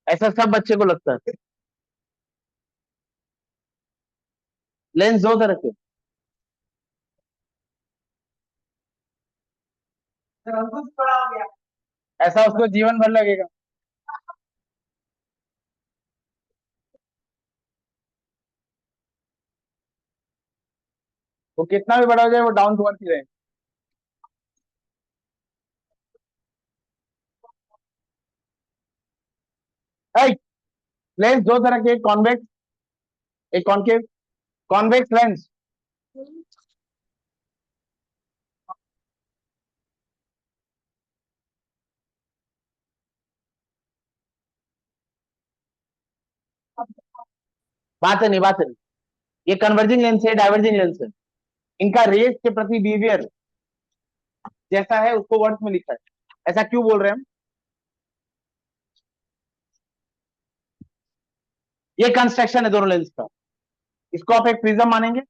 ऐसा सब बच्चे को लगता है। लेंस दो तरह के। ऐसा उसको जीवन भर लगेगा। वो कितना भी बड़ा हो जाए वो डाउन टू अर्थ ही रहे। लेंस दो तरह के, एक कॉन्वेक्स एक कॉनकेव। कॉन्वेक्स लेंस, बात है नहीं, बात है नहीं। ये कन्वर्जिंग लेंस है, डाइवर्जिंग लेंस है। इनका रेस के प्रति बिहेवियर जैसा है उसको वर्ड्स में लिखा है। ऐसा क्यों बोल रहे हैं हम? ये कंस्ट्रक्शन है दोनों लेंस का। इसको आप एक प्रिज्म मानेंगे?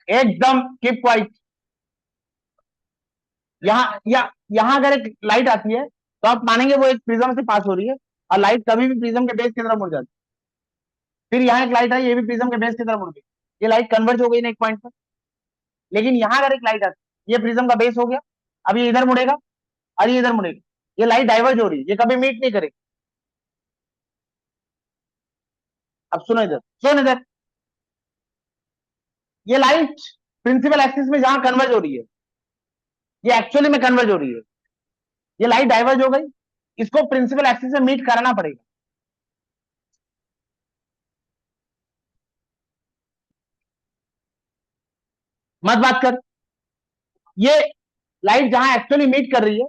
एकदम कीप क्वाइट। यहाँ अगर एक लाइट आती है तो आप मानेंगे वो एक प्रिज्म से पास हो रही है, और लाइट कभी भी प्रिज्म के बेस की तरफ मुड़ जाती है। फिर यहाँ एक लाइट आई, ये भी प्रिज्म के बेस की तरफ मुड़ गई। ये लाइट कन्वर्ज हो गई ना एक पॉइंट पर। लेकिन यहाँ अगर एक लाइट आती है, ये प्रिज्म का बेस हो गया, अब ये इधर मुड़ेगा और ये इधर मुड़ेगा। ये लाइट डाइवर्ज हो रही है, ये कभी मीट नहीं करेगी। अब सुनो इधर, सुनो इधर। ये लाइट प्रिंसिपल एक्सिस में जहां कन्वर्ज हो रही है, ये एक्चुअली में कन्वर्ज हो रही है। ये लाइट डाइवर्ज हो गई, इसको प्रिंसिपल एक्सिस में मीट कराना पड़ेगा। मत बात कर। ये लाइट जहां एक्चुअली मीट कर रही है,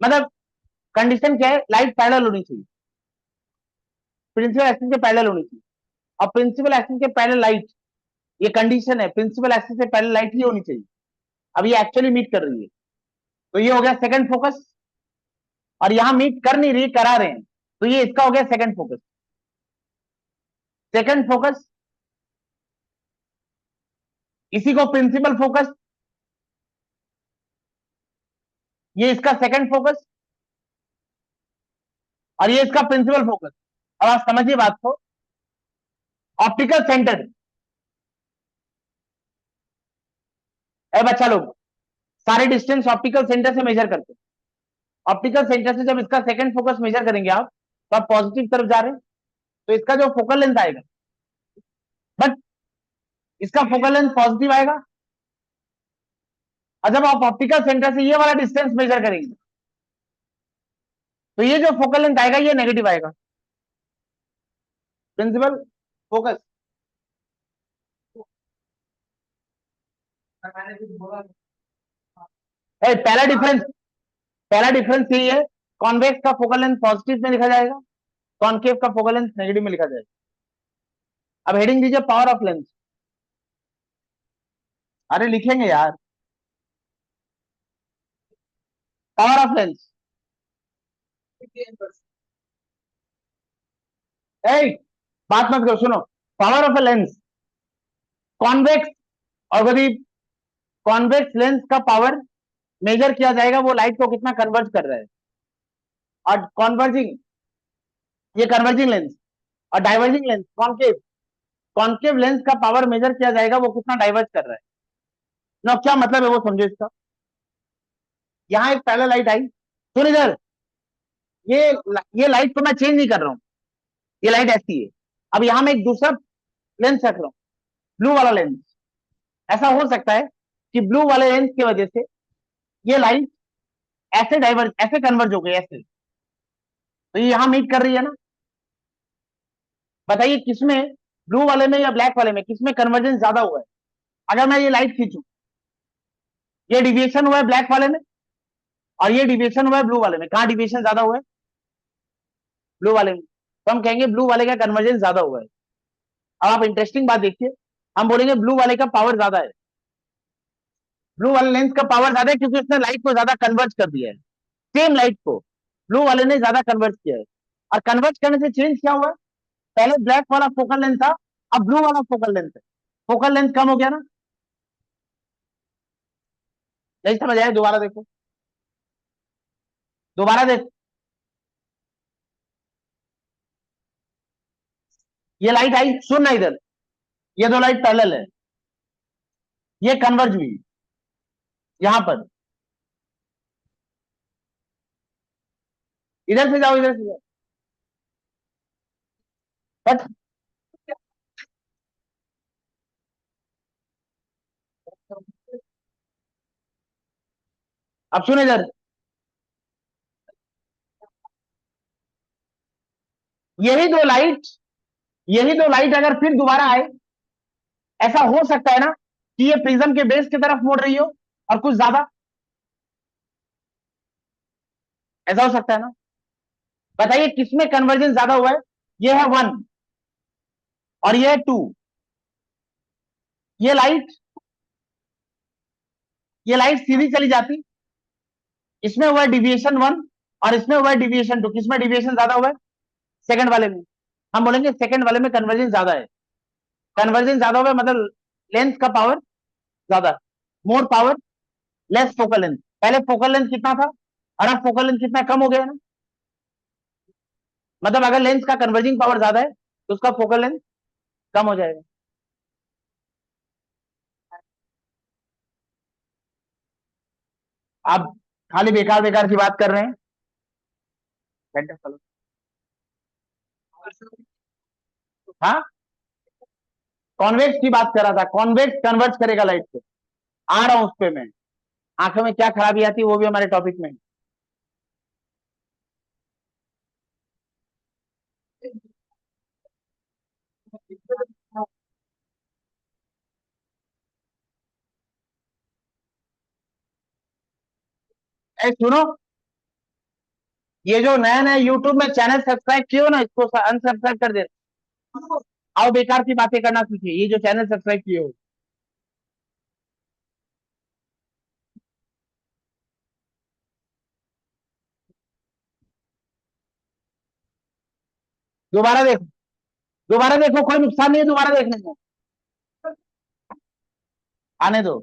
मतलब कंडीशन क्या है, लाइट पैरेलल होनी चाहिए, प्रिंसिपल एक्सिस के पैरेलल होनी चाहिए। और प्रिंसिपल एक्सिस के पैरेलल लाइट, ये कंडीशन है, प्रिंसिपल एक्सिस से पैरेलल लाइट ही होनी चाहिए। अब ये एक्चुअली मीट कर रही है, तो ये हो गया सेकंड फोकस। और यहां मीट कर नहीं रही, करा रहे हैं, तो ये इसका हो गया सेकंड फोकस। सेकंड फोकस, इसी को प्रिंसिपल फोकस, ये इसका सेकंड फोकस, और ये इसका प्रिंसिपल फोकस। अब आप समझिए बात को। ऑप्टिकल सेंटर, ए बच्चा लोग, सारे डिस्टेंस ऑप्टिकल सेंटर से मेजर करते हैं। ऑप्टिकल सेंटर से जब इसका सेकंड फोकस मेजर करेंगे आप, तो आप पॉजिटिव तरफ जा रहे हैं, तो इसका जो फोकल लेंथ आएगा, बट इसका फोकल लेंथ पॉजिटिव आएगा। और जब आप ऑप्टिकल सेंटर से ये वाला डिस्टेंस मेजर करेंगे, तो ये जो फोकल लेंथ आएगा ये नेगेटिव आएगा। प्रिंसिपल फोकस, पहला डिफरेंस यही है, कॉन्वेक्स का फोकल लेंथ पॉजिटिव में लिखा जाएगा, कॉनकेव का फोकल लेंथ नेगेटिव में लिखा जाएगा। अब हेडिंग दीजिए पावर ऑफ लेंस। अरे लिखेंगे यार, पावर ऑफ लेंस। ए, बात मत करो, सुनो। Power of a lens, convex, और यदि कॉन्वेक्स लेंस का पावर मेजर किया जाएगा, वो लाइट को कितना कन्वर्ज कर रहा है। और कॉन्वर्जिंग, ये कन्वर्जिंग लेंस। और diverging lens concave, concave lens का पावर मेजर किया जाएगा, वो कितना डाइवर्ज कर रहा है ना। क्या मतलब है वो समझो इसका। यहाँ एक पैरेलल लाइट आई, सुन इधर। ये ये लाइट को मैं चेंज नहीं कर रहा हूँ, ये लाइट ऐसी है। अब यहाँ मैं एक दूसरा लेंस रख रहा हूँ, ब्लू वाला लेंस। ऐसा हो सकता है कि ब्लू वाले लेंस की वजह से ये लाइट ऐसे डाइवर्ज, ऐसे कन्वर्ज हो गई, ऐसे। तो ये यहां मीट कर रही है ना। बताइए किसमें, ब्लू वाले में या ब्लैक वाले में, किसमें कन्वर्जेंस ज्यादा हुआ है? अगर मैं ये लाइट खींचू, ये डिविएशन हुआ है ब्लैक वाले में, और ये डिविएशन हुआ है ब्लू वाले में। कहां डिविएशन ज्यादा हुआ है? ब्लू वाले में। तो हम कहेंगे ब्लू वाले का कन्वर्जेंस ज्यादा हुआ है। अब आप इंटरेस्टिंग बात देखिए, हम बोलेंगे ब्लू वाले का पावर ज्यादा है। ब्लू वाले लेंस का पावर ज्यादा है क्योंकि उसने लाइट को ज्यादा कन्वर्ज कर दिया है। सेम लाइट को ब्लू वाले ने ज्यादा कन्वर्ट किया है, और कन्वर्ट करने से चेंज क्या हुआ है, पहले ब्लैक वाला फोकल लेंथ था, अब ब्लू वाला फोकल लेंथ है, फोकल लेंथ कम हो गया ना। नहीं समझ आया, दोबारा देखो, दोबारा देखो, ये लाइट आई, सुन ना इधर, ये दो लाइट पैरेलल है, ये कन्वर्ज हुई यहां पर, इधर से जाओ, इधर से जाओ, बट अब सुन इधर, यही दो लाइट, यही दो लाइट अगर फिर दोबारा आए, ऐसा हो सकता है ना कि ये प्रिज्म के बेस की तरफ मुड़ रही हो और कुछ ज्यादा, ऐसा हो सकता है ना। बताइए किसमें कन्वर्जेंस ज्यादा हुआ है, ये है 1 और ये है 2, ये लाइट, ये लाइट सीधी चली जाती, इसमें हुआ डिविएशन 1 और इसमें हुआ डिविएशन 2, किसमें डिविएशन ज्यादा हुआ है, सेकंड वाले में, हम बोलेंगे सेकंड वाले में कन्वर्जेंस ज्यादा है, कन्वर्जेंस ज्यादा हुआ है, मतलब लेंथ का पावर ज्यादा, more power less focal length, पहले फोकल लेंथ कितना था और अब फोकल लेंथ कितना कम हो गया ना, मतलब अगर लेंस का कन्वर्जिंग पावर ज्यादा है तो उसका फोकल लेंथ कम हो जाएगा। आप खाली बेकार बेकार की बात कर रहे हैं, हाँ, कॉन्वेक्स की बात कर रहा था, कॉन्वेक्स कन्वर्ट करेगा लाइट को, आ रहा हूं उस पे मैं, आंखों में क्या खराबी आती है वो भी हमारे टॉपिक में। ए सुनो, ये जो नया नया यूट्यूब में चैनल सब्सक्राइब किए हो ना, इसको अनसब्सक्राइब कर दे, आओ बेकार की बातें करना सीखिए, ये जो चैनल सब्सक्राइब किए हो। दोबारा देखो, दोबारा देखो, कोई नुकसान नहीं है दोबारा देखने में, आने दो।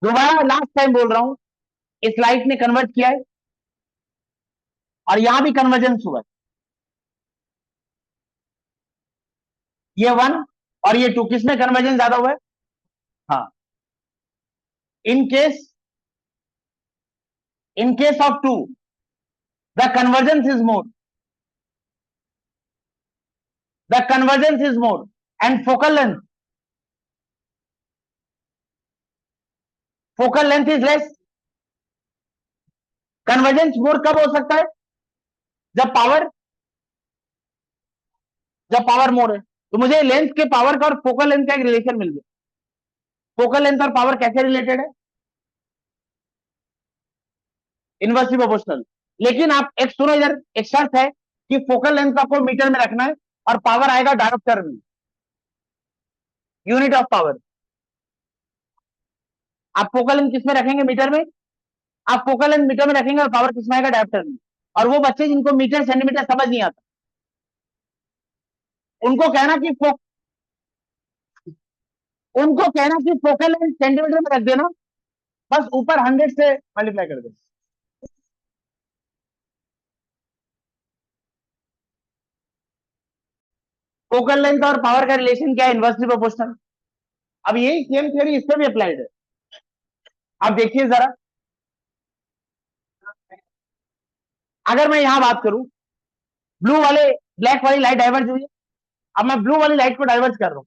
दोबारा लास्ट टाइम बोल रहा हूं, इस लाइट ने कन्वर्ट किया है और यहां भी कन्वर्जेंस हुआ है, ये 1 और ये 2, किसमें कन्वर्जेंस ज्यादा हुआ है, हाँ, in case, in case of 2 the convergence is more, the convergence is more and focal length is less, convergence more कब हो सकता है, जब पावर, जब पावर मोर है, तो मुझे लेंथ के पावर का और फोकल लेंथ का एक रिलेशन मिल गया, फोकल लेंथ और पावर कैसे रिलेटेड है, इनवर्सली प्रोपोर्शनल, लेकिन आप एक सुनो इधर, एक शर्त है कि फोकल लेंथ आपको मीटर में रखना है और पावर आएगा डायोप्टर में, यूनिट ऑफ पावर, आप फोकल लेंथ किसमें रखेंगे, मीटर में, आप फोकल लेंथ मीटर में रखेंगे और पावर किसमें आएगा, डायोप्टर में, और वो बच्चे जिनको मीटर सेंटीमीटर समझ नहीं आता, उनको कहना कि उनको कहना कि फोकल लेंथ सेंटीमीटर में रख देना, बस ऊपर 100 से मल्टीप्लाई कर देना। फोकल लेंथ और पावर का रिलेशन क्या है, इनवर्सली प्रोपोर्शनल। अब यही सेम थ्योरी इस पे भी अप्लाइड है, आप देखिए जरा, अगर मैं यहां बात करूं, ब्लू वाले, ब्लैक वाली लाइट डाइवर्ज हुई है, अब मैं ब्लू वाली लाइट को डाइवर्ज कर रहा हूं,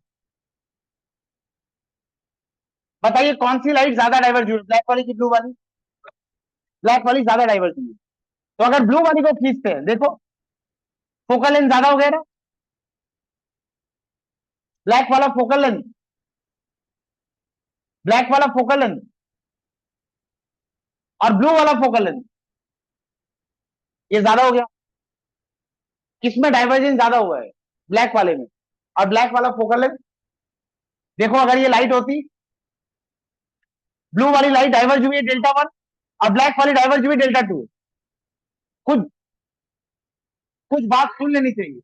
बताइए कौन सी लाइट ज्यादा डाइवर्ज हुई, ब्लैक वाली की ब्लू वाली, ब्लैक वाली ज्यादा डाइवर्ज हुई है, तो अगर ब्लू वाली को खींचते हैं, देखो फोकल लेंथ ज्यादा हो गया ना, ब्लैक वाला फोकल लेंथ, ब्लैक वाला फोकल लेंथ और ब्लू वाला फोकल लेंथ, ये ज्यादा हो गया, किसमें डाइवर्जेंस ज्यादा हुआ है, ब्लैक वाले में, और ब्लैक वाला फोकल लेंथ। देखो अगर ये लाइट होती, ब्लू वाली लाइट डाइवर्ज हुई है डेल्टा 1 और ब्लैक वाली डाइवर्ज हुई डेल्टा 2। कुछ कुछ बात सुन लेनी चाहिए।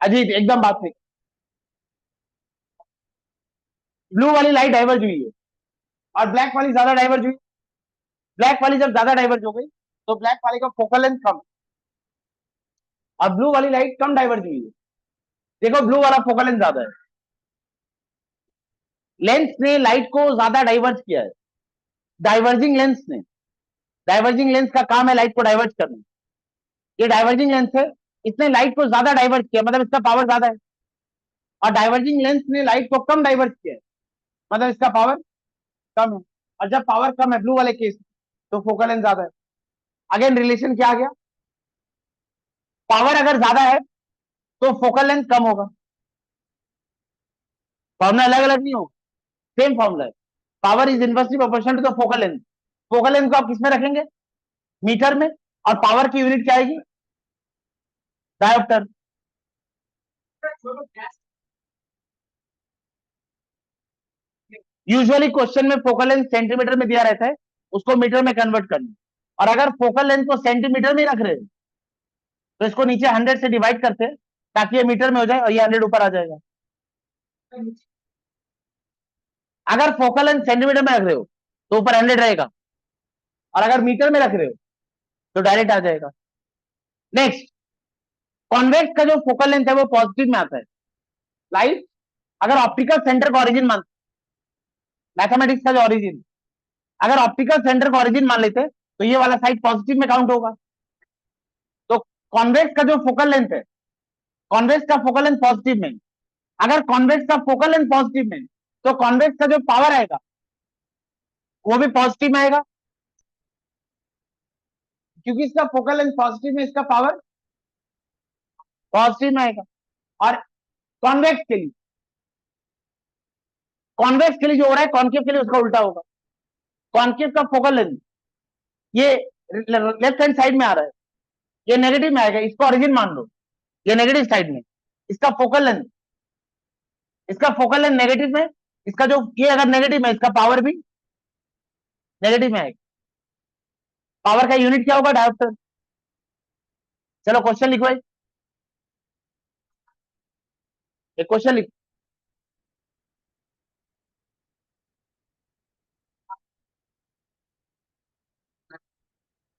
अजीत एकदम बात नहीं। ब्लू वाली लाइट डाइवर्ज हुई है और ब्लैक वाली ज्यादा डाइवर्ज हुई। ब्लैक वाली जब ज्यादा डाइवर्ज हो गई तो ब्लैक वाली का फोकल लेंथ कम, और ब्लू वाली लाइट कम डाइवर्ज हुई है। देखो ब्लू वाला फोकल लेंथ ज्यादा है, लेंस ने लाइट को ज्यादा डाइवर्ज किया है। डाइवर्जिंग लेंस ने, डाइवर्जिंग लेंस का काम है लाइट को डाइवर्ज करना। ये डाइवर्जिंग लेंस है, इसने लाइट को ज्यादा डाइवर्ज किया, मतलब इसका पावर ज्यादा है। और डाइवर्जिंग लेंस ने लाइट को कम डाइवर्ज किया है, मतलब इसका पावर कम है। और जब पावर कम है ब्लू वाले केस तो फोकल लेंथ ज्यादा है। अगेन रिलेशन क्या आ गया, पावर अगर ज्यादा है तो फोकल लेंथ कम होगा। फॉर्मूला अलग अलग नहीं होगा, सेम फॉर्मूला है। Power is inversely proportional to the focal length. Focal length को आप किसमें रखेंगे, मीटर में, और पावर की यूनिट क्या आएगी, डायोप्टर। यूजुअली क्वेश्चन में फोकल लेंथ सेंटीमीटर में दिया रहता है, उसको मीटर में कन्वर्ट करना। और अगर फोकल लेंथ को सेंटीमीटर में रख रहे हैं तो इसको नीचे 100 से डिवाइड करते हैं ताकि ये मीटर में हो जाए और ये 100 ऊपर आ जाएगा। अगर फोकल लेंथ सेंटीमीटर में रख रहे हो तो ऊपर 100 रहेगा, और अगर मीटर में रख रहे हो तो डायरेक्ट आ जाएगा। नेक्स्ट, कॉन्वेक्स का जो फोकल लेंथ है वो पॉजिटिव में आता है। लाइट अगर ऑप्टिकल सेंटर का ऑरिजिन मान, मैथमेटिक्स का जो ऑरिजिन, अगर ऑप्टिकल सेंटर का ऑरिजिन मान लेते तो ये वाला साइड पॉजिटिव में काउंट होगा। तो कॉन्वेक्स का जो फोकल लेंथ है, कॉन्वेक्स का फोकल लेंथ पॉजिटिव में, अगर कॉन्वेक्स का फोकल लेंथ पॉजिटिव में तो कॉन्वेक्स का जो पावर आएगा वो भी पॉजिटिव में आएगा, क्योंकि इसका फोकल लेंथ पॉजिटिव में, इसका पावर पॉजिटिव में आएगा। और कॉन्वेक्स के लिए, कॉन्वेक्स के लिए जो हो रहा है कॉन्केव के लिए उसका उल्टा होगा। कॉन्केव का फोकल लेंथ ये लेफ्ट हैंड साइड में आ रहा है, ये नेगेटिव में आएगा, इसको ओरिजिन मान लो, ये नेगेटिव साइड में, इसका फोकल लेंथ, इसका फोकल लेंथ नेगेटिव में, इसका जो ये अगर नेगेटिव है इसका पावर भी नेगेटिव में आएगा। पावर का यूनिट क्या होगा, डायोप्टर। चलो क्वेश्चन लिखो, एक क्वेश्चन लिखो।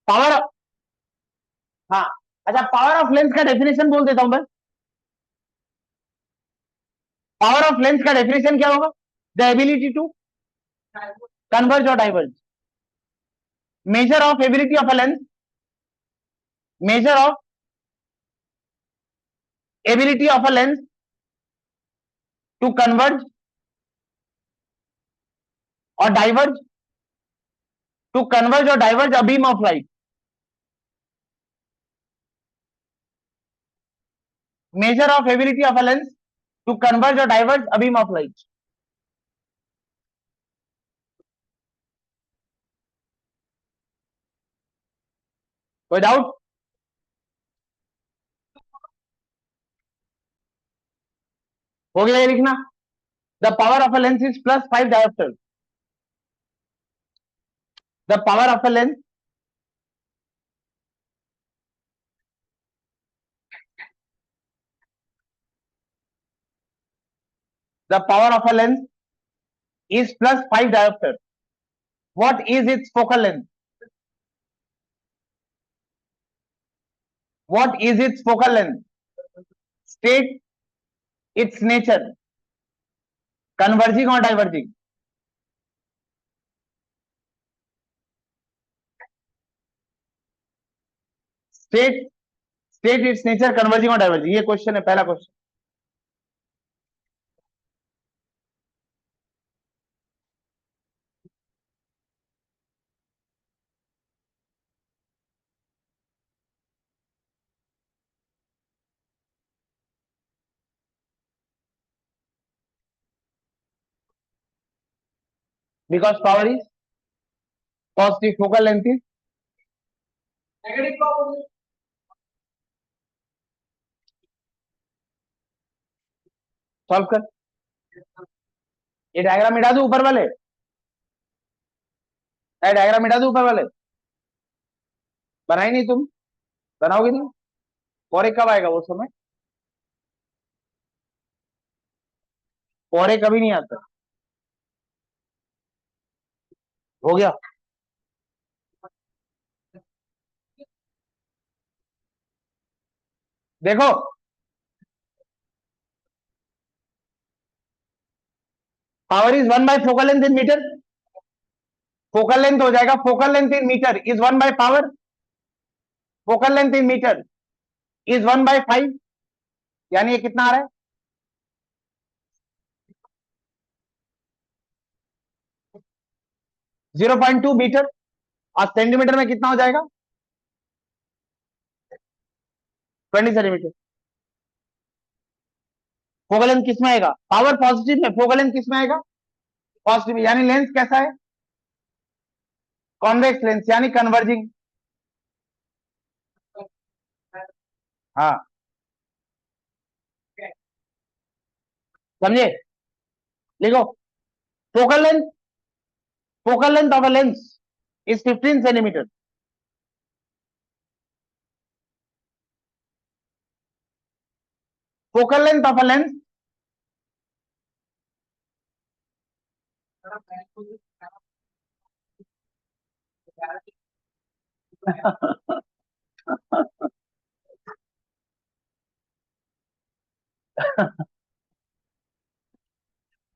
पावर, हाँ, अच्छा पावर ऑफ लेंस का डेफिनेशन बोल देता हूं मैं। पावर ऑफ लेंस का डेफिनेशन क्या होगा, द एबिलिटी टू कन्वर्ज और diverge. Measure of ability of a lens, measure of ability of a lens to converge और डाइवर्ज, टू कन्वर्ज और diverge a beam of light. Measure of ability of a lens to converge और diverge a beam of light. कोई doubt, हो गया ये लिखना। The power of a lens is +5 dioptre. The power of a lens, the power of a lens is +5 diopter. What is its focal length? What is its focal length? State its nature, converging or diverging. State state its nature, converging or diverging. ये question है, पहला question. Because power is positive, focal length is solve कर, ये diagram मिटा दो ऊपर वाले, diagram मिटा दो ऊपर वाले, बनाई नहीं तुम, बनाओगे नहीं, और एक कब आएगा वो समय, और एक कभी नहीं आता। हो गया, देखो power is 1 by focal length in metre, focal length हो जाएगा, focal length in metre is 1 by power, focal length in metre is 1/5, यानी ये कितना आ रहा है, 0.2 मीटर, और सेंटीमीटर में कितना हो जाएगा, 20 सेंटीमीटर। फोकल लेंथ किस में आएगा, पावर पॉजिटिव में, फोकल लेंथ किस में आएगा, पॉजिटिव, यानी लेंस कैसा है, कॉन्वेक्स लेंस, यानी कन्वर्जिंग। हाँ, समझे, लिखो, focal length, focal length of a lens is 15 centimetre, focal length of a lens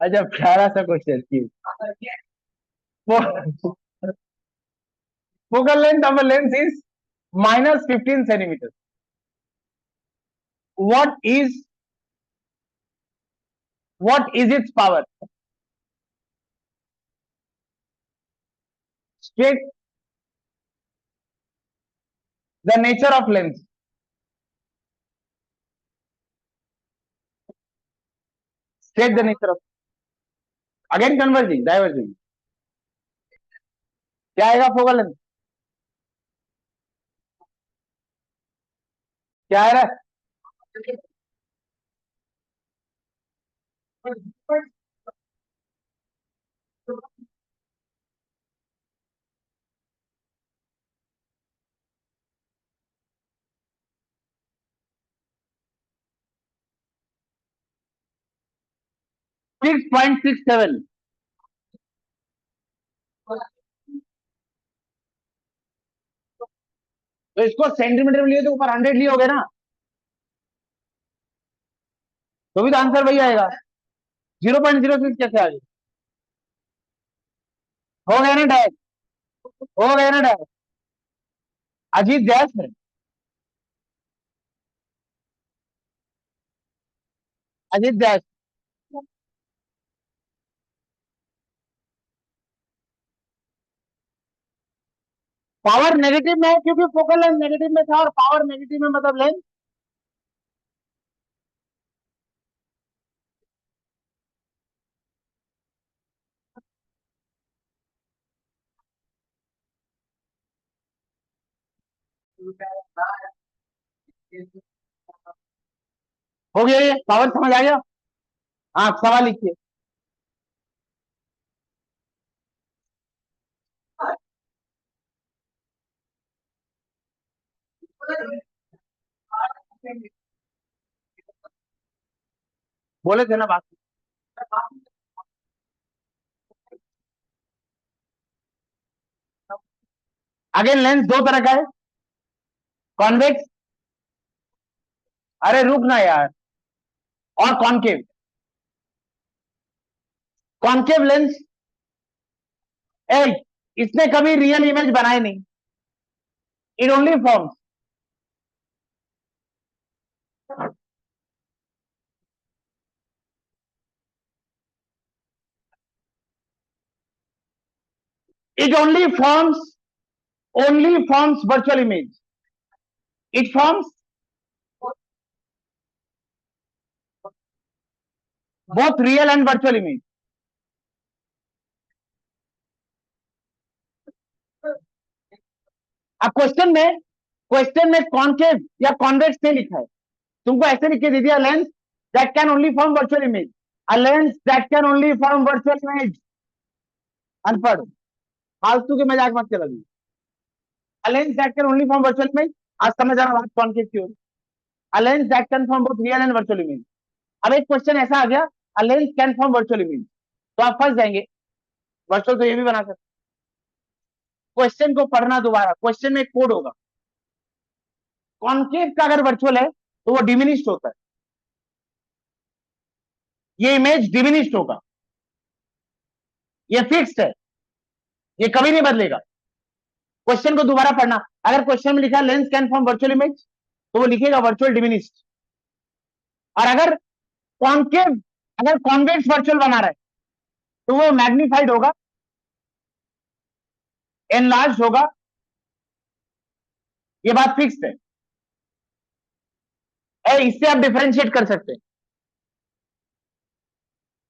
अच्छा, प्यारा सा question, focal length of a lens is minus 15 centimeters. What is its power? State the nature of lens. State the nature of, again converging, diverging. क्या आएगा focal length, क्या आ रहा है, 6.67। तो इसको सेंटीमीटर में लिए तो ऊपर 100 लिए हो गए ना, तो भी तो आंसर वही आएगा, 0.06 कैसे आ गया, हो गया ना डायरेक्ट, हो गया ना डायरेक्ट, अजीत गैस है, अजीत गैस। पावर नेगेटिव में है क्योंकि फोकल लेंथ नेगेटिव में था, और पावर नेगेटिव में मतलब लेंथ, हो गया, ये पावर समझ आ गया। हाँ, सवाल लिखिए। बोले थे ना बात, अगेन लेंस दो तरह का है, कॉन्वेक्स, अरे रुक ना यार, और कॉनकेव। कॉनकेव लेंस, ए, इसने कभी रियल इमेज बनाई नहीं, it only forms, it only forms virtual image, it forms both real and virtual image। अब क्वेश्चन में क्वेश्चन में कॉन्केव या कॉन्वेक्स नहीं लिखा है, तुमको ऐसे लिख के दे दिया lens that can only form virtual image, a lens that can only form virtual image. अनपढ़, फालतू के मजाक मत करो। A lens that can only form virtual image, आज समझ आ रहा बात कॉन्केव की ओर। A lens that can form both real and virtual image. अब एक क्वेश्चन ऐसा आ गया, a lens can form virtual image, तो आप फंस जाएंगे। वर्चुअल तो ये भी बना सकते। क्वेश्चन को पढ़ना दोबारा, क्वेश्चन में एक कोड होगा, कॉन्केव का अगर वर्चुअल है तो वो डिमिनिश्ड होता है, ये इमेज डिमिनिश्ड होगा, ये फिक्स्ड है, ये कभी नहीं बदलेगा। क्वेश्चन को दोबारा पढ़ना, अगर क्वेश्चन में लिखा lens can form virtual image तो वो लिखेगा वर्चुअल डिमिनिश्ड, और अगर कॉन्केव, अगर कॉन्वेक्स वर्चुअल बना रहा है तो वो मैग्निफाइड होगा, एनलार्ज होगा, ये बात फिक्स्ड है। इससे आप डिफरेंशिएट कर सकते हैं।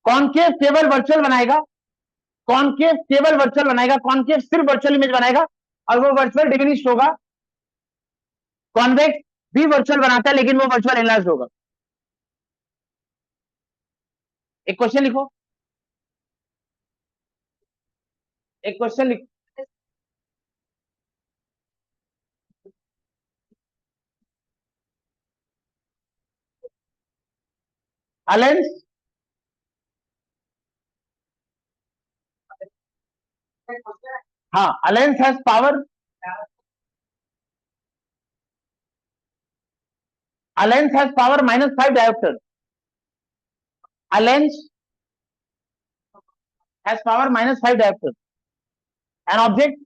कॉन्केव केवल वर्चुअल बनाएगा, कॉन्केव केवल वर्चुअल बनाएगा, कॉन्केव सिर्फ वर्चुअल इमेज बनाएगा और वो वर्चुअल डिमिनिश्ड होगा। कॉन्वेक्स भी वर्चुअल बनाता है लेकिन वो वर्चुअल एनलार्ज होगा। एक क्वेश्चन लिखो, एक क्वेश्चन लिखो। अलेंस, हाँ, a lens has power, a lens has power -5 dioptre, a lens has power -5 dioptre, an object,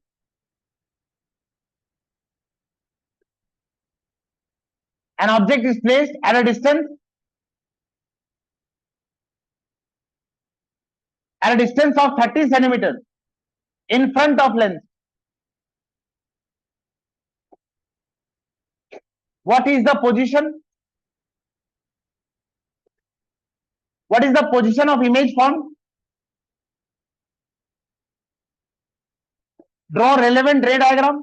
an object is placed at a distance of 30 centimeters in front of lens. What is the position? What is the position of image formed? Draw relevant ray diagram.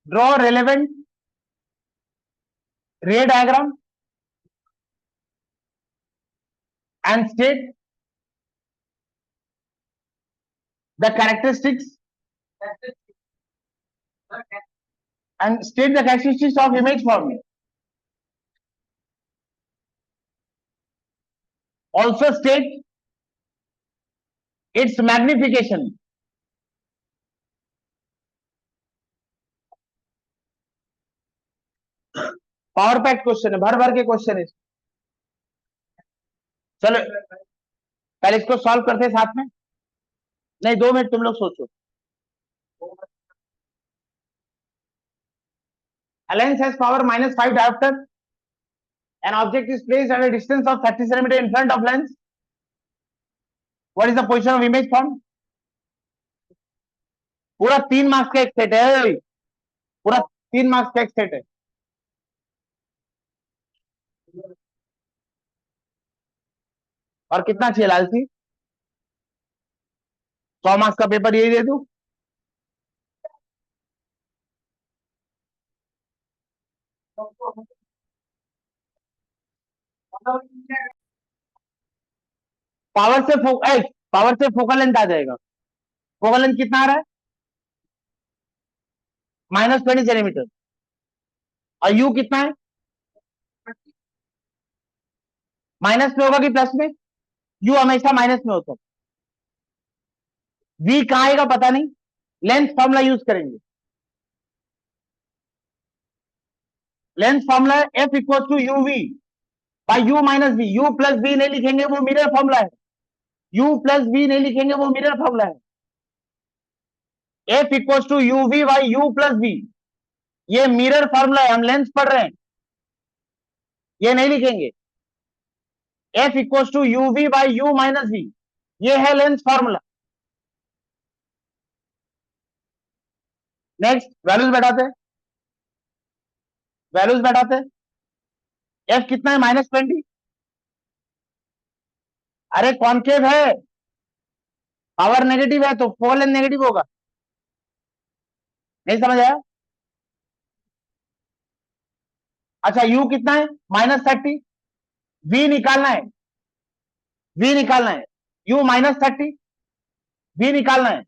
Draw relevant ray diagram and state the characteristics of image forming. Also state its magnification. Power pack question है, भर भर के question है। चलो पहले इसको solve करते हैं साथ में। नहीं, 2 मिनट तुम लोग सोचो। A lens has power -5 diopter. An object is placed at a distance of 30 centimeter in front of lens. What is the position of image formed? पूरा 3 मार्क्स का एक सेट है, पूरा 3 मार्क्स का एक सेट है। और कितना चाहिए लालची? 100 मार्क्स का पेपर यही दे दूं? पावर से पावर से फोकल लेंथ आ जाएगा। फोकल लेंथ कितना आ रहा है? -20 सेंटीमीटर। और यू कितना है? माइनस में होगा कि प्लस में? यू हमेशा माइनस में होता है। वी कहां आएगा पता नहीं, लेंथ फॉर्मूला यूज करेंगे। लेंथ फॉर्मूला है F equal to U V by U minus V. U plus V नहीं लिखेंगे, वो मिरर फॉर्मूला है। यू प्लस वी नहीं लिखेंगे, वो मिरर फॉर्मूला है। F equal to U V by U plus V, ये मिरर फॉर्मूला है, हम लेंथ पढ़ रहे हैं, ये नहीं लिखेंगे। F equal to U V by U minus V, ये है लेंथ फॉर्मूला। नेक्स्ट वैल्यूज बैठाते, वैल्यूज बैठाते। एफ कितना है? -20। अरे कॉन्केव है, पावर नेगेटिव है तो फोकल लेंथ नेगेटिव होगा। नहीं समझ आया? अच्छा यू कितना है? -30। वी निकालना है, वी निकालना है, यू -30, वी निकालना है।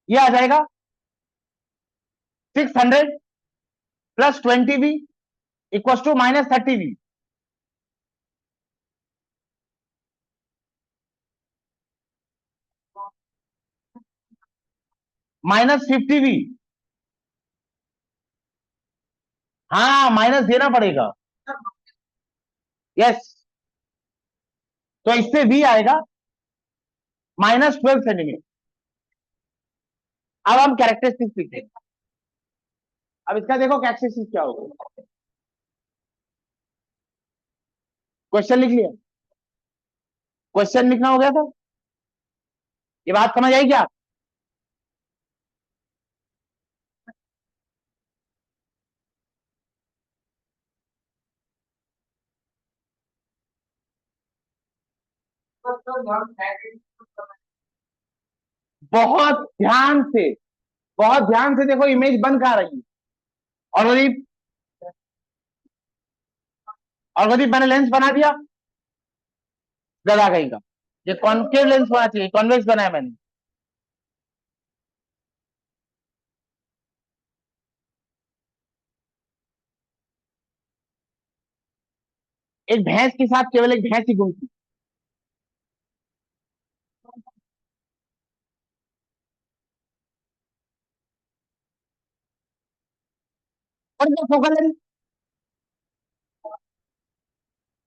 ये आ जाएगा 600 plus 20v equal to -30v। -50v। हाँ माइनस देना पड़ेगा। यस, तो इससे v आएगा -12 सेंटीमीटर। अब हम कैरेक्टरिस्टिक्स लिखते हैं। अब इसका देखो कैरेक्टरिस्टिक्स क्या होगा। क्वेश्चन लिख लिया? क्वेश्चन लिखना हो गया था? ये बात समझ आई क्या? बहुत ध्यान से, बहुत ध्यान से देखो इमेज बन कहां रही है। और वदीप मैंने लेंस बना दिया गधा कहीं का। ये कॉन्केव लेंस होना चाहिए, कॉन्वेक्स बनाया मैंने। एक भैंस के साथ केवल एक भैंस ही घूमती। और जो फोकल लेंस,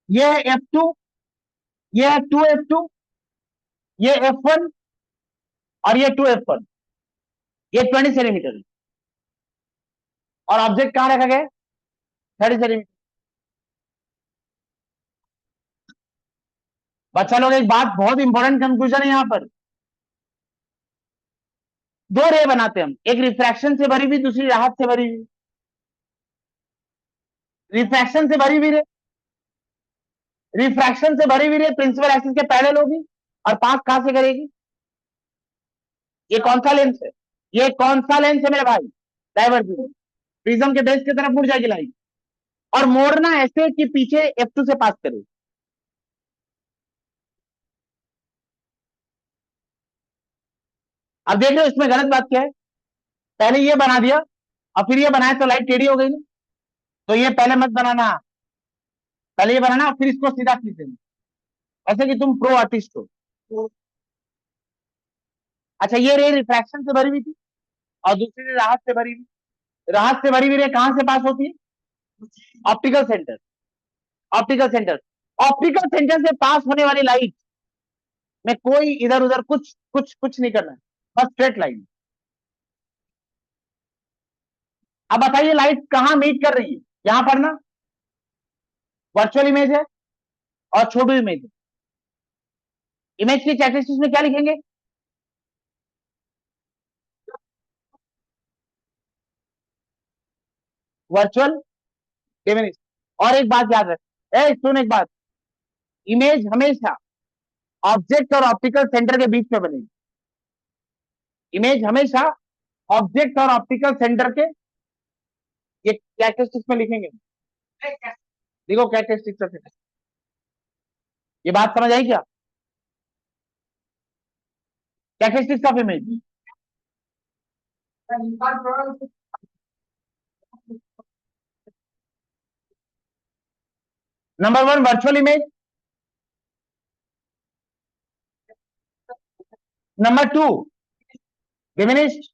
ये है f2, ये है 2f2, ये f1 और ये 2f1। ये 20 सेंटीमीटर है। और ऑब्जेक्ट कहां रखा गया है? 30 सेंटीमीटर। बच्चा लोग एक बात बहुत इंपॉर्टेंट कंक्लूजन है यहां पर। दो रे बनाते हैं हम, एक रिफ्रैक्शन से भरी हुई, दूसरी राहत से भरी हुई। रिफ्रैक्शन से भरी हुई रे, रिफ्रैक्शन से भरी हुई रे प्रिंसिपल एक्सिस के पैरेलल होगी और पास कहां से करेगी? ये कौन सा लेंस है? ये कौन सा लेंस है मेरे भाई? डाइवर्जेंस। प्रिज्म के बेस की तरफ मुड़ जाएगी लाइट, और मोड़ना ऐसे कि पीछे f2 से पास करे। अब देख रहे हो इसमें गलत बात क्या है? पहले ये बना दिया और फिर ये बनाया तो लाइट टेढ़ी हो गई ना। तो ये पहले मत बनाना, पहले ये बनाना फिर इसको सीधा खींच देना, ऐसे कि तुम प्रो आर्टिस्ट हो। अच्छा ये रे रिफ्रैक्शन से भरी हुई थी और दूसरी रे राहत से भरी हुई। राहत से भरी हुई रे कहां से पास होती है? Optical centre. Optical centre, optical centre से पास होने वाली लाइट में कोई इधर उधर कुछ कुछ कुछ नहीं करना है, बस स्ट्रेट लाइन। अब बताइए लाइट कहां मीट कर रही है? यहां पर ना वर्चुअल इमेज है और छोटू इमेज है। इमेज की कैरेक्टरिस्टिक्स में क्या लिखेंगे? Virtual diminish. और एक बात याद रख, सुन एक बात, इमेज हमेशा ऑब्जेक्ट और ऑप्टिकल सेंटर के बीच में बनेगी। इमेज हमेशा ऑब्जेक्ट और ऑप्टिकल सेंटर के, ये कैरेक्टरिस्टिक्स में लिखेंगे। देखो कैरेक्टरिस्टिक्स ऑफ इमेज, ये बात समझ आई क्या? Characteristics of image. Number one virtual image, number two diminished,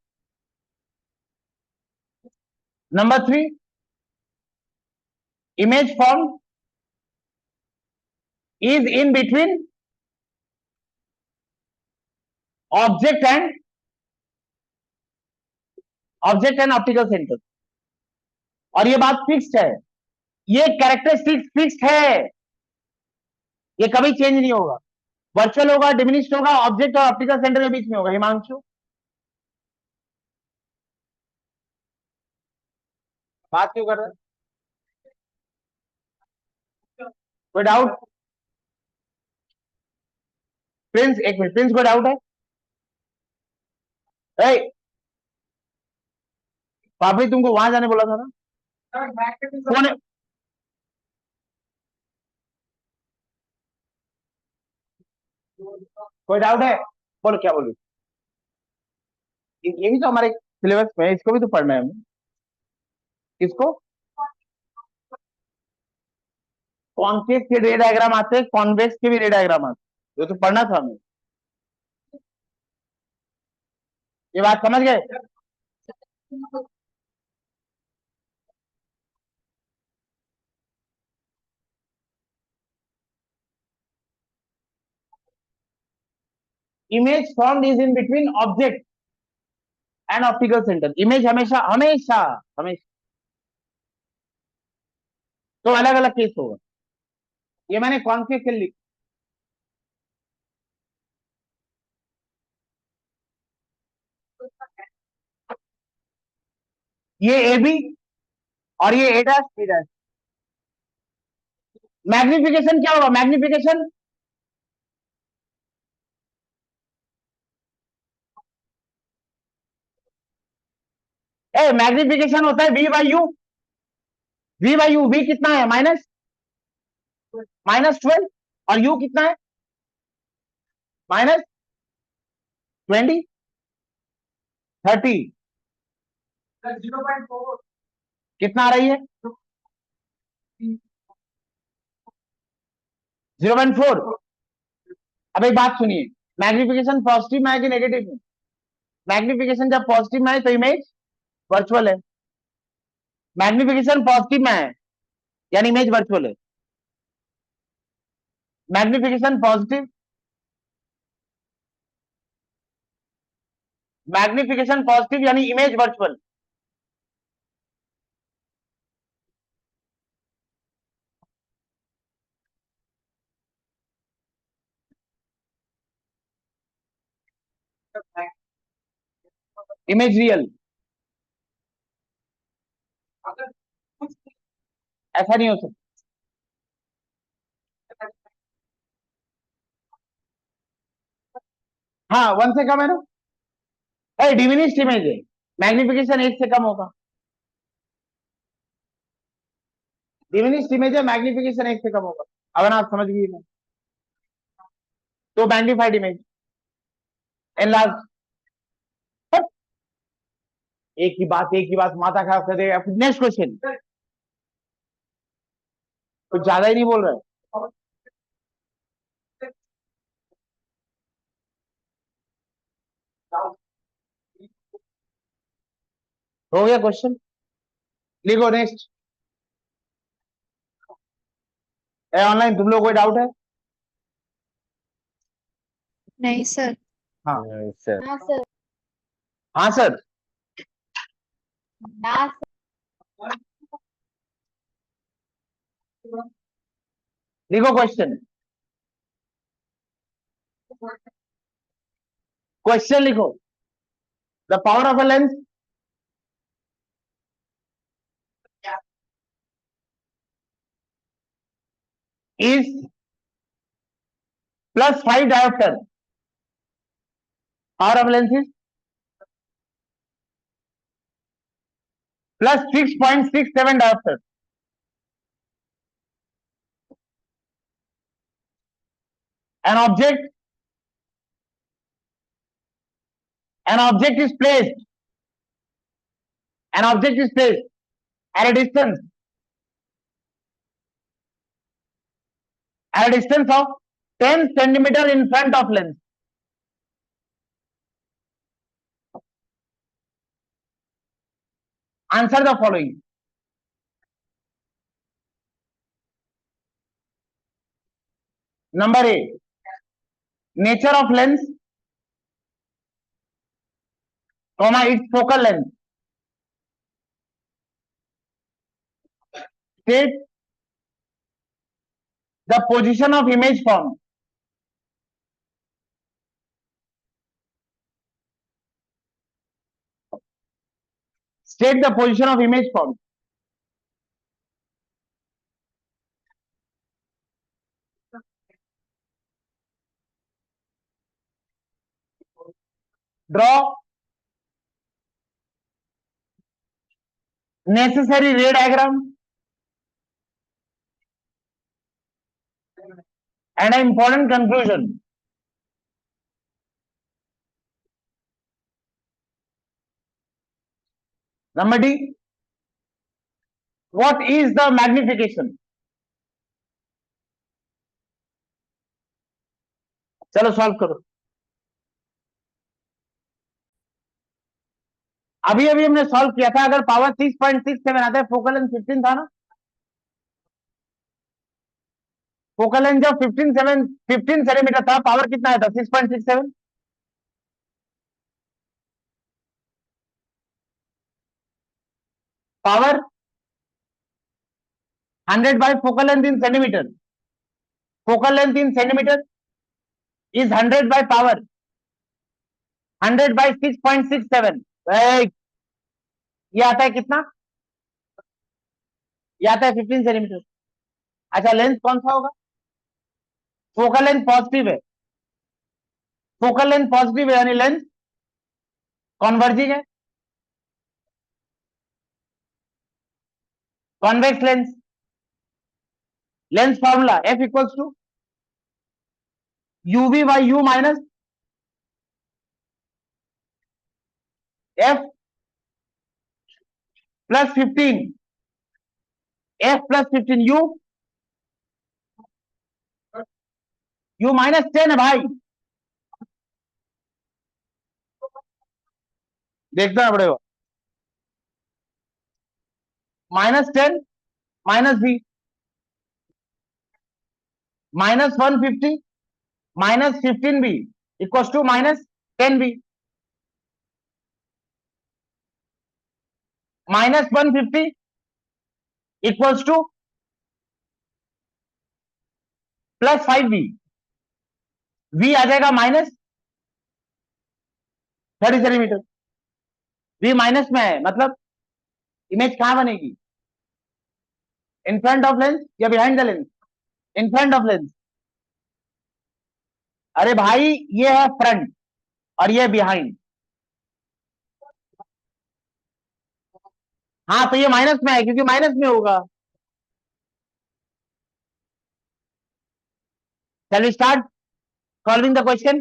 number three image formed is in between object and optical center। और ये बात फिक्स्ड है, ये कैरेक्टरिस्टिक्स फिक्स्ड है, ये कभी चेंज नहीं होगा। वर्चुअल होगा, डिमिनिश्ड होगा, ऑब्जेक्ट और ऑप्टिकल सेंटर के बीच में होगा। हिमांशु बात क्यों कर रहे हैं? कोई डाउट? प्रिंस एक मिनट, प्रिंस कोई डाउट है? पापी तुमको वहां जाने बोला था ना। कौन है? कोई डाउट है? बोलो क्या बोलूं। ये भी तो हमारे सिलेबस में है, इसको भी तो पढ़ना है हमें। किसको? कॉन्केव के रे डायग्राम आते हैं, कॉन्वेक्स के भी रे डायग्राम आते हैं, ये तो पढ़ना था हमें। ये बात समझ गए? Image form is in between object and optical centre. Image हमेशा हमेशा हमेशा तो अलग अलग केस होगा। ये मैंने कॉन्केव के लिख, ये ए बी और ये A dash B dash. Magnification क्या होगा? मैग्निफिकेशन ए मैग्निफिकेशन होता है V by U. V by U, V कितना है? -12 और यू कितना है? -20, 30। कितना आ रही है? 0.4। अब एक बात सुनिए, मैग्निफिकेशन पॉजिटिव में है कि नेगेटिव में? मैग्निफिकेशन जब पॉजिटिव में है तो इमेज वर्चुअल है। मैग्निफिकेशन पॉजिटिव में है यानी इमेज वर्चुअल है। मैग्निफिकेशन पॉजिटिव, मैग्निफिकेशन पॉजिटिव यानी इमेज वर्चुअल। Image real. ऐसा नहीं हो सकता। हाँ, 1 से कम है ना? डिमिनिश्ड इमेज है, मैग्निफिकेशन 1 से कम होगा। डिमिनिश्ड इमेज है, मैग्निफिकेशन 1 से कम होगा। अगर आप समझ गए ना, तो मैग्निफाइड इमेज एनलार्ज। एक ही बात माथा खराब कर देगा। Next question. कुछ ज्यादा ही नहीं बोल रहे। हो गया क्वेश्चन? लिखो नेक्स्ट। ऑनलाइन तुम लोग कोई डाउट है? नहीं सर। हाँ सर। हाँ सर। हाँ सर। ना लिखो क्वेश्चन। क्वेश्चन लिखो। The power of a lens is +5 dioptre. Power of lens is +6.67 dioptre. An object, an object is placed, an object is placed at a distance, at a distance of 10 centimeter in front of lens. Answer the following. Number A, nature of lens, comma its focal length. State the position of image form. State the position of image form. Draw necessary रे diagram and an important conclusion. Number D, what is the magnification? चलो solve करो. अभी अभी हमने solve किया था. अगर power 6.67 आता है, फोकल लेंथ 15 था ना. फोकल लेंथ जब 15 सेंटीमीटर था, पावर कितना आया था? 6.67. Power 100 by focal length in centimeter. Focal length in centimeter is 100 by power 100 by 6.67. ये आता है कितना? ये आता है 15 सेंटीमीटर. अच्छा, लेंथ कौन सा होगा? फोकल लेंथ पॉजिटिव है. फोकल लेंथ पॉजिटिव है यानी लेंथ कॉन्वर्जिंग है. Convex lens. Lens formula F equals to UV by U minus F plus 15. F plus 15 यू माइनस 10 है भाई. देखना पड़ेगा. -10 minus B -150 -15 B equals to -10 B. -150 equals to +5 B. V आ जाएगा -30 सेंटीमीटर. वी माइनस में है, मतलब इमेज कहां बनेगी? इन फ्रंट ऑफ लेंस या behind the lens? In front of lens. अरे भाई, ये है फ्रंट और ये बिहाइंड. हाँ, तो ये माइनस में है क्योंकि माइनस में होगा. Shall we start solving the question?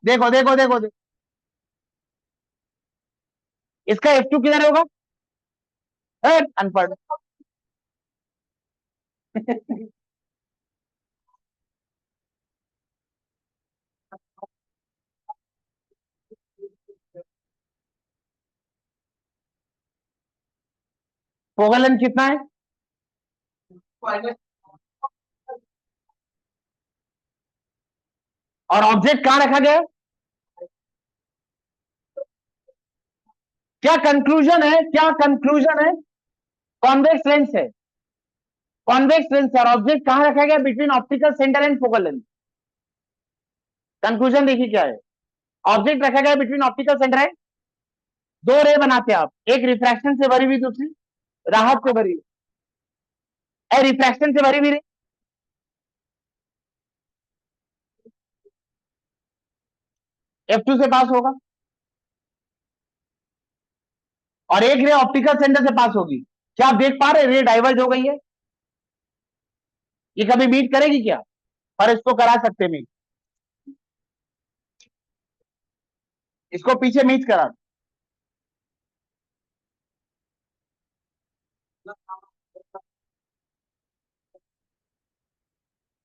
देखो देखो देखो देखो. इसका F2 किधर होगा? अनपढ़. फोकल लेंथ कितना है? और ऑब्जेक्ट कहां रखा गया? क्या कंक्लूजन है? क्या कंक्लूजन है? कॉन्वेक्स लेंस है. कॉन्वेक्स लेंस है और ऑब्जेक्ट कहां रखा गया? Between optical centre and focal length. Conclusion देखिए क्या है. ऑब्जेक्ट रखा गया बिटवीन ऑप्टिकल सेंटर एंड. दो रे बनाते हैं आप, एक रिफ्रैक्शन से भरी हुई, दूसरी राहत से भरी हुई. रिफ्रैक्शन से भरी हुई रे F2 से पास होगा और एक रे ऑप्टिकल सेंटर से पास होगी. क्या आप देख पा रहे रे डाइवर्ज हो गई है? ये कभी मीट करेगी क्या? और इसको करा सकते मीट. इसको पीछे मीट करा.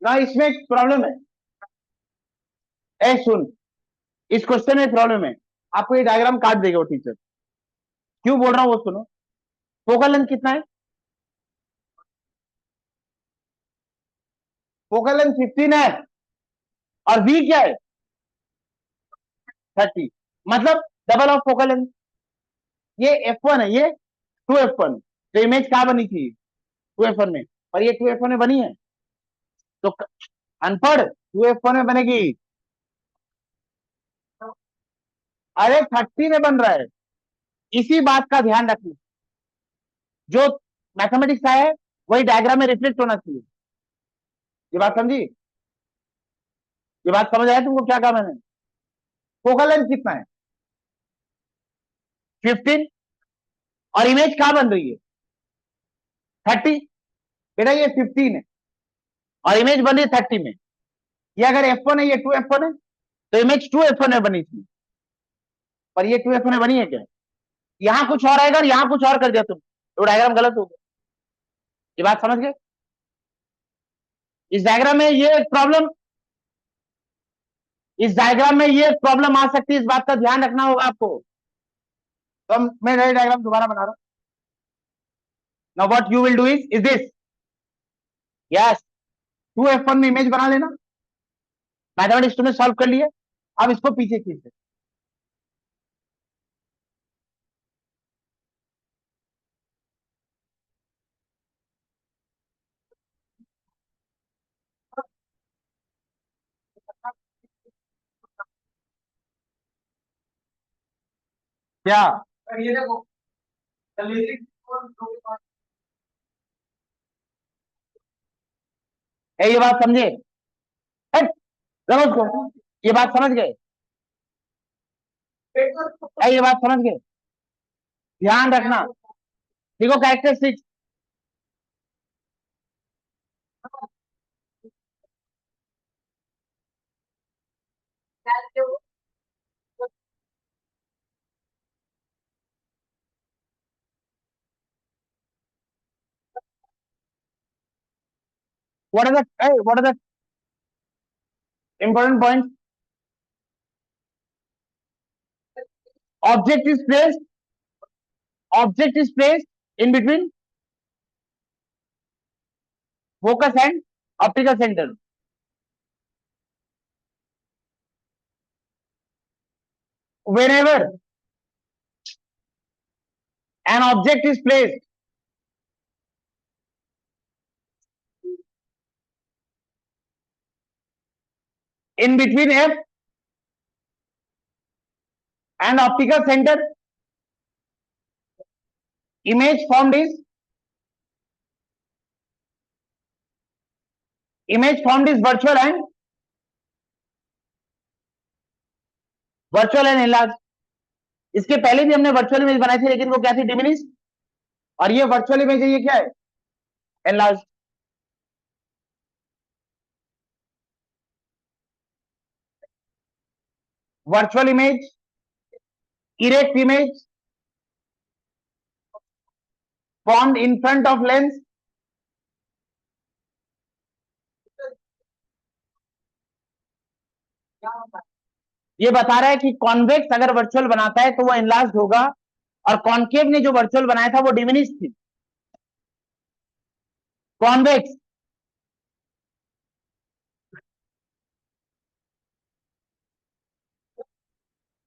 ना, इसमें एक प्रॉब्लम है. सुन, इस क्वेश्चन में प्रॉब्लम है. आपको ये डायग्राम काट देगा वो टीचर. क्यों बोल रहा हूं वो सुनो. फोकल लेंथ कितना है? फोकल लेंथ 15 है और वी क्या है? 30. मतलब डबल ऑफ फोकल लेंथ. ये F1 है, ये 2F1. तो इमेज कहां बनी थी? 2F1 में. और ये 2F1 में बनी है. तो अनपढ़, 2F1 में बनेगी. अरे 30 में बन रहा है. इसी बात का ध्यान रखना. जो मैथमेटिक्स आया है वही डायग्राम में रिफ्लेक्ट होना चाहिए. ये बात समझी? ये बात समझ आया तुमको क्या कहा मैंने? फोकल लेंथ कितना है? 15 और इमेज कहां बन रही है 30। बेटा ये 15 है और इमेज बन रही है 30 में। ये अगर F1 है, ये 2F1 है, तो इमेज 2F1 में बनी थी, पर ये 2F1 में बनी है क्या? यहां कुछ और आएगा और यहां कुछ और कर दिया तुम, तो डायग्राम गलत हो गया। ये बात समझ गए? इस डायग्राम में ये प्रॉब्लम, इस डायग्राम में ये प्रॉब्लम आ सकती है, इस बात का ध्यान रखना होगा आपको। तो मैं नई डायग्राम दोबारा बना रहा हूं। Now what you will do is this, yes 2F1 में इमेज बना लेना, मैथमेटिक्स तुमने सॉल्व कर लिया। अब इसको पीछे खींचे, क्या ये देखो ये बात समझे? रमज को ये बात समझ गए? ये बात समझ गए? ध्यान रखना, देखो characteristics, what are the important points? Object is placed, object is placed in between focus and optical center. Whenever an object is placed in between F and optical center, image formed is virtual and enlarged. इसके पहले भी हमने virtual image बनाई थी, लेकिन वो क्या थी, डिमिनिश। और ये वर्चुअल इमेज है, ये क्या है, enlarge. Virtual image, erect image formed in front of lens, ये बता रहा है कि कॉन्वेक्स अगर वर्चुअल बनाता है तो वो एनलार्ज होगा, और कॉन्केव ने जो वर्चुअल बनाया था वो डिमिनिश थी। कॉन्वेक्स,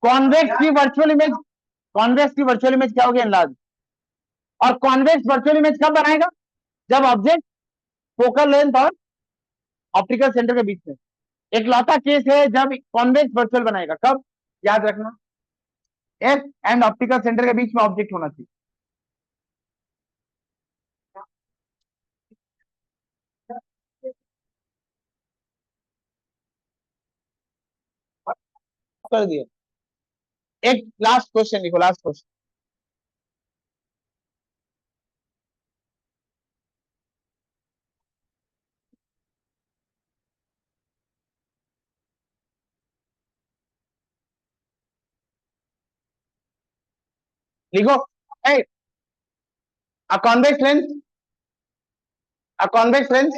कॉन्वेक्स की वर्चुअल इमेज, कॉन्वेक्स की वर्चुअल इमेज क्या होगी, एनलार्ज। और कॉन्वेक्स वर्चुअल इमेज कब बनाएगा, जब ऑब्जेक्ट फोकल लेंथ और ऑप्टिकल सेंटर के बीच में। एक लौता केस है जब कॉन्वेक्स वर्चुअल बनाएगा, कब, याद रखना, एफ एंड ऑप्टिकल सेंटर के बीच में ऑब्जेक्ट होना चाहिए। कर दिया। एक लास्ट क्वेश्चन लिखो, लास्ट क्वेश्चन लिखो। ए, a convex lens, a convex lens,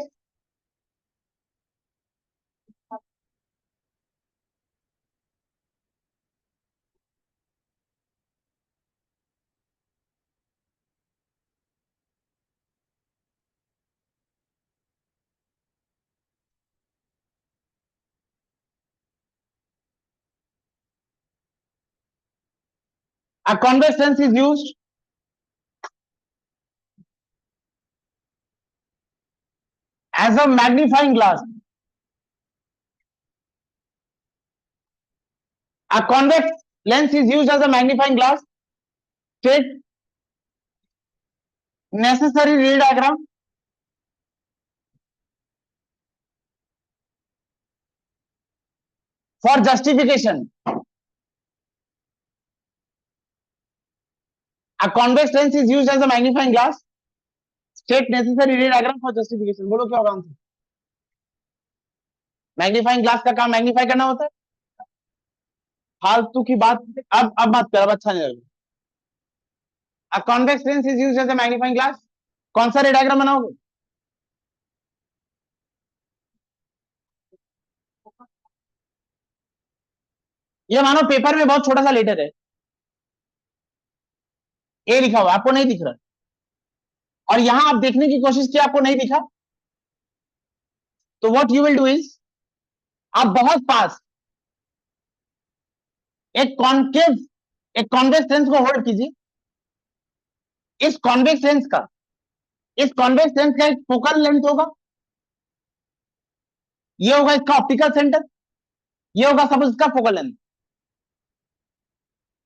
a convex lens is used as a magnifying glass. A convex lens is used as a magnifying glass. State necessary Ray diagram for justification. A convex lens is used as a magnifying glass. State necessary ray diagram for justification. बोलो क्या होगा answer? Magnifying glass का काम magnify करना होता है. फालतू की बात अब मत कर, अब अच्छा नहीं लगेगा. A convex lens is used as a magnifying glass. कौन सा रे डायग्राम बनाओगे? ये मानो पेपर में बहुत छोटा सा लेटर है, ए लिखा हुआ, आपको नहीं दिख रहा, और यहां आप देखने की कोशिश की, आपको नहीं दिखा, तो what you will do is, आप बहुत पास एक कॉन्केव, एक कॉन्वेक्स लेंस को होल्ड कीजिए. इस कॉन्वेक्स लेंस का, इस कॉन्वेक्स लेंस का एक फोकल लेंथ होगा, ये होगा इसका ऑप्टिकल सेंटर, ये होगा सपोज इसका फोकल लेंथ.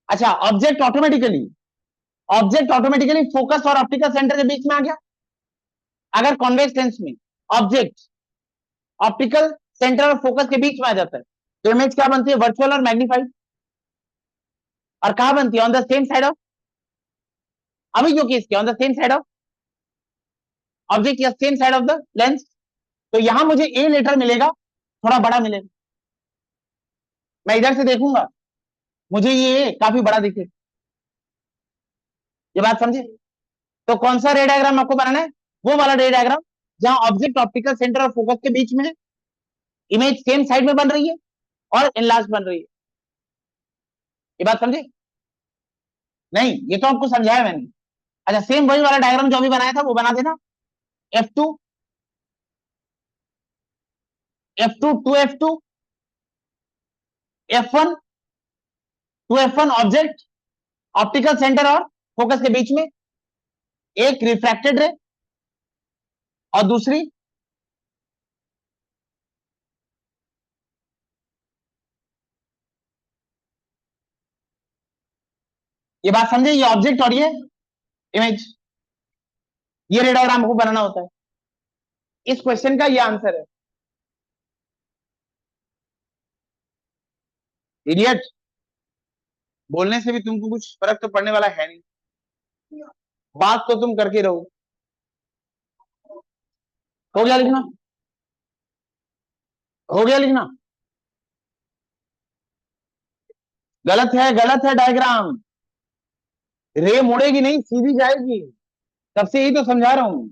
अच्छा, ऑब्जेक्ट ऑटोमेटिकली फोकस और ऑप्टिकल सेंटर के बीच में आ गया. अगर कॉन्वेक्स लेंस में ऑब्जेक्ट ऑप्टिकल सेंटर और फोकस के बीच में आ जाता है, तो इमेज क्या बनती है? वर्चुअल और मैग्नीफाइड. और कहां बनती है? On the same side of, अभी जो केस किया, on the same side of object या same side of the lens. तो यहां मुझे ए लेटर मिलेगा, थोड़ा बड़ा मिलेगा. मैं इधर से देखूंगा, मुझे ये काफी बड़ा दिखे. ये बात समझे? तो कौन सा रे डायग्राम आपको बनाना है? वो वाला रे डायग्राम जहां ऑब्जेक्ट ऑप्टिकल सेंटर और फोकस के बीच में है, इमेज सेम साइड में बन रही है और इनलार्ज बन रही है. ये बात समझे? नहीं, ये तो आपको समझाया मैंने. अच्छा, सेम वही वाला डायग्राम जो अभी बनाया था वो बना देना. F2, F2 to F2, F1 to F1, object optical centre और फोकस के बीच में एक रिफ्रैक्टेड रे और दूसरी, ये बात समझे? ये ऑब्जेक्ट और ये इमेज, ये रे डायग्राम को बनाना होता है. इस क्वेश्चन का ये आंसर है. इडियट, बोलने से भी तुमको कुछ फर्क तो पड़ने वाला है नहीं, बात तो तुम करके रहो. हो गया लिखना? हो गया लिखना? गलत है डायग्राम. रे मुड़ेगी नहीं, सीधी जाएगी. तब से यही तो समझा रहा हूं.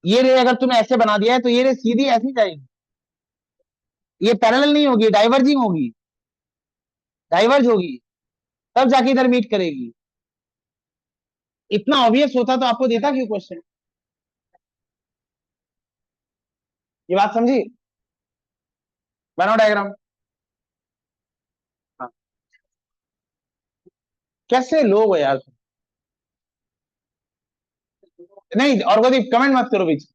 ये रे अगर तुमने ऐसे बना दिया है तो ये रे सीधी ऐसी जाएगी, ये पैरेलल नहीं होगी, डाइवर्जिंग होगी, डाइवर्ज होगी, तब जाके इधर मीट करेगी. इतना ऑब्वियस होता तो आपको देता क्यों क्वेश्चन? ये बात समझी? बनाओ डायग्राम. हाँ. कैसे लोग हो यार? नहीं, और कभी कमेंट मत करो बीच.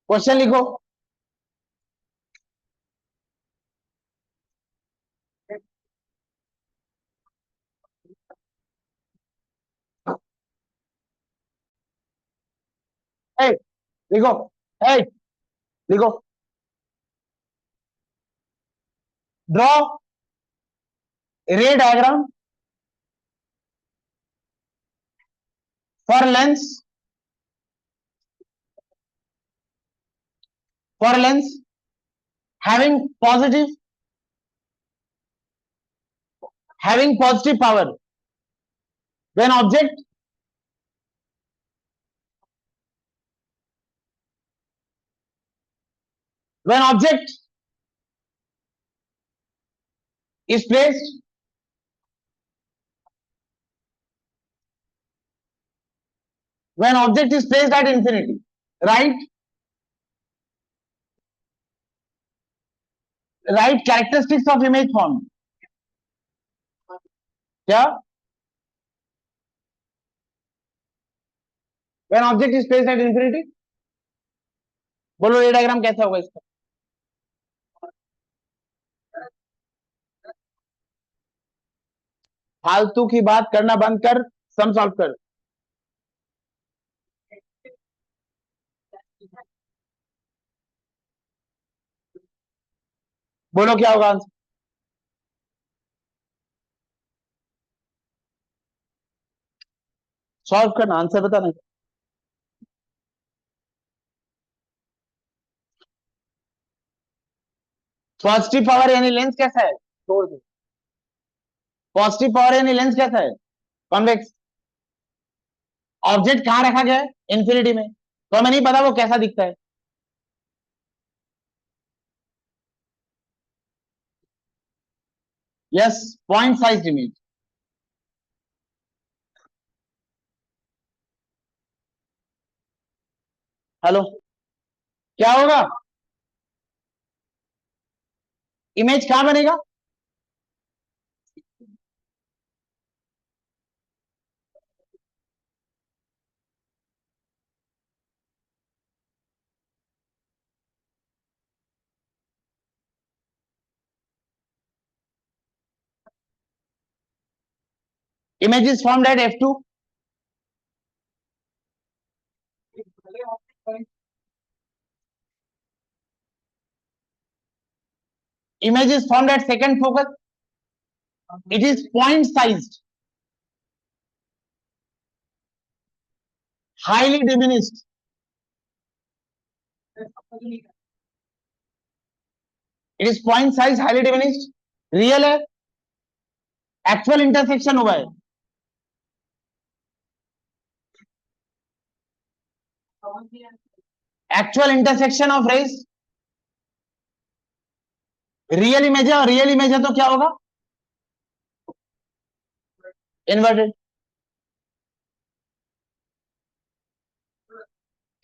क्वेश्चन लिखो. ए, लिखो. ए, लिखो. ड्रॉ रे diagram for Lenz, for lens having positive power when object is placed at infinity. Write characteristics of image form. क्या? when object is placed at infinity. बोलो ये डायग्राम कैसा होगा इसका? फालतू की बात करना बंद कर, सम सॉल्व कर। बोलो क्या होगा आंसर। सॉल्व करना, आंसर बताना। पॉजिटिव पावर यानी लेंस कैसा है, छोड़ दो। पॉजिटिव पावर यानी लेंस कैसा है, कॉन्वेक्स। ऑब्जेक्ट कहां रखा गया है, इंफिनिटी में, तो हमें नहीं पता वो कैसा दिखता है। Yes, point size image. Hello, क्या होगा, इमेज कहां बनेगा। Image is formed at F2। Image is formed at second focus, it is point sized, highly diminished. It is point size highly diminished, real है, एक्चुअल इंटरसेक्शन हुआ है। Actual intersection of rays, real image है, और real image है तो क्या होगा, inverted.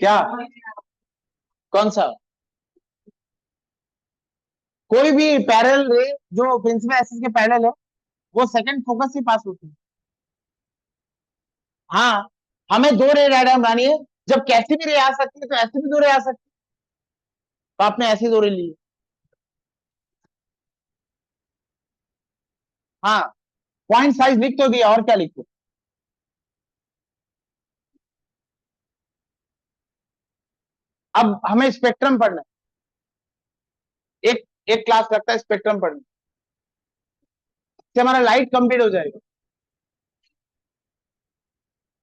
क्या, कौन सा, कोई भी पैरेलल रे जो प्रिंसिपल एक्सिस के पैरेलल है, वो सेकंड फोकस से पास होती है। हाँ, हमें दो रे डायग्राम बनानी है, जब कैसी भी रे आ सकती है तो ऐसी भी दो रे आ सकती है, तो आपने ऐसी दो रे ली। हाँ, पॉइंट साइज लिख तो दिया, और क्या लिखो। अब हमें स्पेक्ट्रम पढ़ना है, एक एक क्लास लगता है स्पेक्ट्रम पढ़ने से, हमारा लाइट कंप्लीट हो जाएगा।